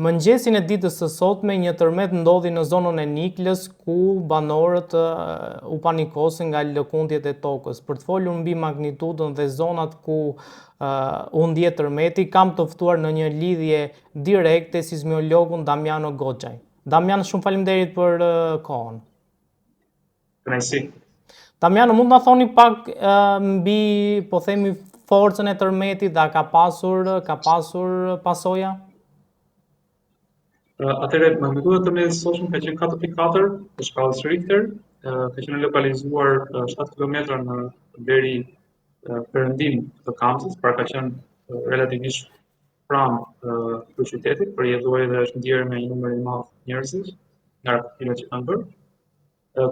Mëngjesin e ditës së sotme, një tërmet ndodhi në zonën e Niklës, ku banorët u panikosin nga lëkundjet e tokës. Për të folur mbi magnitudën dhe zonat ku u ndje tërmeti, kam të ftuar në një lidhje direkte sismologun Damiano Goxhaj. Damiano, shumë faleminderit për kohën. Kënaqësi. Damiano, mund të na thoni pak mbi, po themi, forcën e tërmetit, dhe ka pasur pasoja? Atëherë, magnituda e tërmetit sotshëm ka qenë 4.4 në shkallës Richter, ka qenë lokalizuar 7 kilometra në deri perëndim të Kamsës, pra ka qenë relativisht pranë kryeqytetit, përjetoi dhe është ndjerë me një numër i madh njerëzish nga aktivitet që kanë bërë.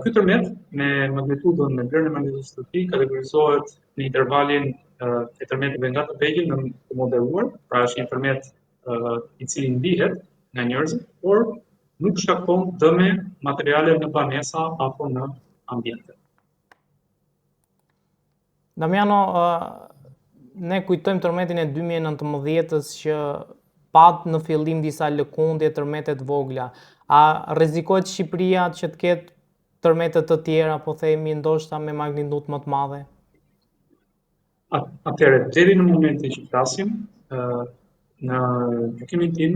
Ky tërmet me magnitudën me vlerën e magnitudës së tij kategorizohet në intervalin e tërmetive nga të vegjël në të moderuar, pra është një tërmet i cili ndihet nga njerëzit, por nuk shkakton dëme materiale në banesa apo në ambiente. Damiano, ne kujtojmë tërmetin e 2019-s që pat në fillim disa lëkundje, tërmete të vogla. A rrezikohet Shqipëria që të ketë tërmete të tjera, po themi, ndoshta me magnitudë më të madhe? Atëherë, deri në momentin që flasim, në gjykimin tim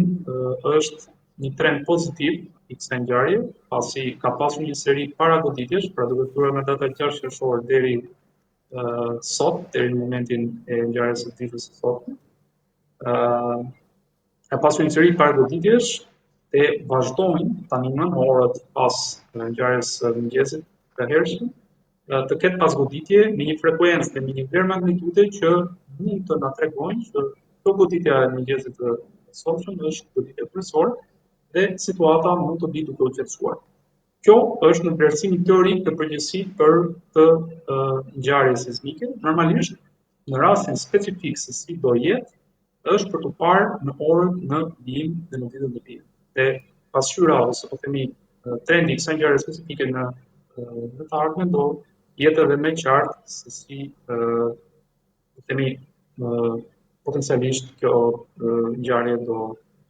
është një trend pozitiv i kësaj ngjarje, pasi ka pasur një seri paragoditjesh, pra duke filluar nga data 6 qershor deri sot, deri në momentin e ngjarjes së ditës së sotme. Ka pasur një seri paragoditjesh dhe vazhdojnë tani në orët pas ngjarjes së mëngjesit të hershëm të ketë pasgoditje me një frekuencë dhe me një vlerë magnitude që mund të na tregojnë që kjo goditja e mëngjesit të sotshëm është goditje kryesore dhe situata mund të bëjë duke u qetësuar. Kjo është në vlerësimin teorik të përgjithësisë për të ngjarjes sismike. Normalisht, në rastin specifik se si do jetë, është për të parë në orën në vijim dhe në ditën e vijim. Dhe pasqyra ose po themi trendi i kësaj ngjarje specifike në të ardhmen do jetë edhe më qartë se si po themi potencialisht kjo ngjarje do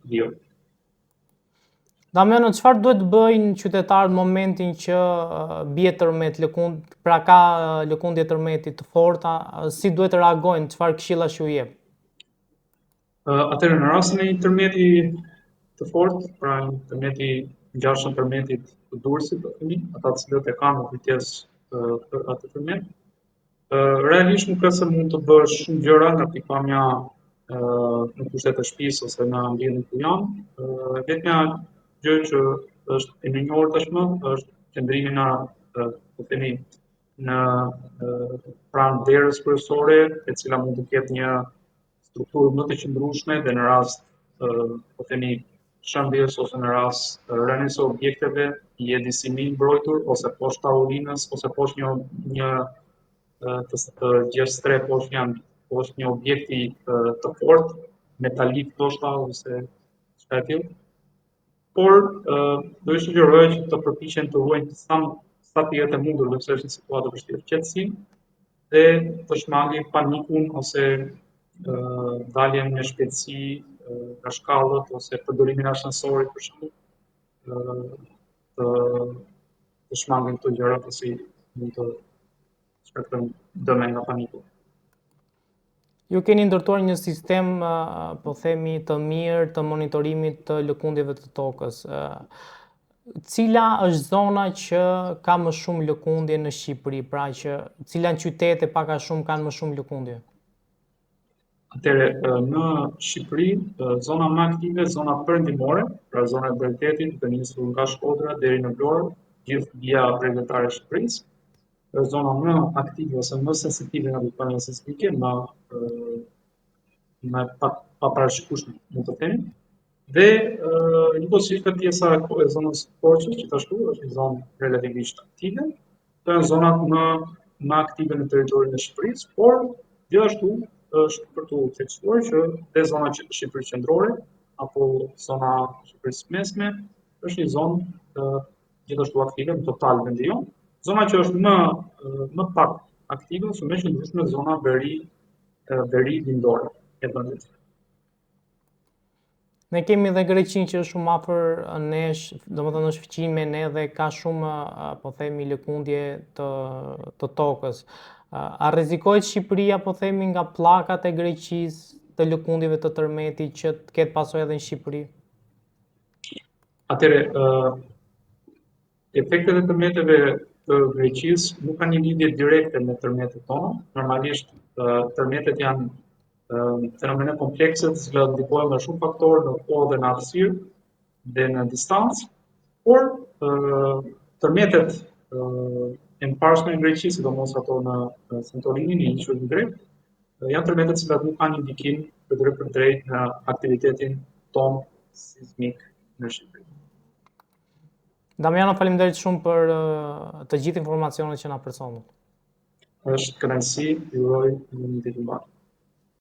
vijojë. Damiano, çfarë duhet bëjnë qytetarët në momentin që bie tërmet, pra ka lëkundje tërmeti të forta, si duhet të reagojnë, çfarë këshillash ju jep? Atëherë, në rastin e një tërmeti të fortë, pra një tërmeti ngjashëm tërmetit të Durrësit, po themi, ata të cilët e kanë kujtesë për atë tërmet, realisht nuk ka se mund të bësh shumë gjëra nga pikpamja në kushtet e shtëpisë ose në ambientin ku janë. Vetmja gjë që është e njohur tashmë është qëndrimi në, po themi, në pranë derës kryesore, e cila mund të ketë një strukturë më të qëndrueshme dhe në rast, po themi, shëmbjes ose në rast rënies së objekteve, i edisimi i mbrojtur ose poshtë tavullinës ose poshtë një të gjesh tre poshtë një objekti të fortë, metalik ndoshta ose çka e tillë. Por do i sugjeroja që të përpiqen të ruajnë sa të jetë e mundur, nëse është një situatë e vështirë, qetësinë dhe të shmangin panikun ose daljen me shpejtësi nga shkallët ose përdorimin e ashensorit për shembull, të shmangin këto gjëra pasi mund të shkaktojnë dëme nga paniku. Ju keni ndërtuar një sistem, po themi, të mirë të monitorimit të lëkundjeve të tokës. Cila është zona që ka më shumë lëkundje në Shqipëri, pra që cila qytete pak a shumë kanë më shumë lëkundje? Atëherë, në Shqipëri, zona më aktive, zona perëndimore, pra zona e Bregdetit, të nisur nga Shkodra deri në Vlorë, gjithë vija bregdetare e Shqipërisë. Zona më aktive ose më sensitive nga pikpamja sismike, më pa parashikueshme, mund të themi. Dhe njëkohësisht pjesa e zonës Korçës, gjithashtu është një zonë relativisht aktive. Këto janë zonat më aktive në territorin e Shqipërisë, por gjithashtu është për të theksuar që dhe zona e Shqipërisë qendrore apo zona e Shqipërisë mesme është një zonë gjithashtu aktive në total vendijon. Zona që është më pak aktive ose më qëndrueshme zona veri lindore e vendit. Ne kemi dhe Greqinë që është shumë afër nesh, domethënë është fëqin me ne dhe ka shumë, po themi, lëkundje të tokës. A rrezikohet Shqipëria, po themi, nga pllakat e Greqisë të lëkundjeve të tërmetit që të ketë pasojë edhe në Shqipëri? Atëre, efektet e tërmeteve të Greqisë nuk kanë një lidhje direkte me tërmetet tona. Normalisht tërmetet janë fenomene komplekse të cilat ndikojnë me shumë faktorë në kohë dhe në aftësirë dhe në distancë, por tërmetet e mparshme në Greqi, sidomos ato në Santorini, në ishullin grek, janë tërmete të cilat nuk kanë një ndikim për drejt në aktivitetin ton sismik në Shqipëri. Damiano, faleminderit shumë për të gjithë informacionet që na përcjellët. Është kënaqësi, ju uroj një ditë të mbarë.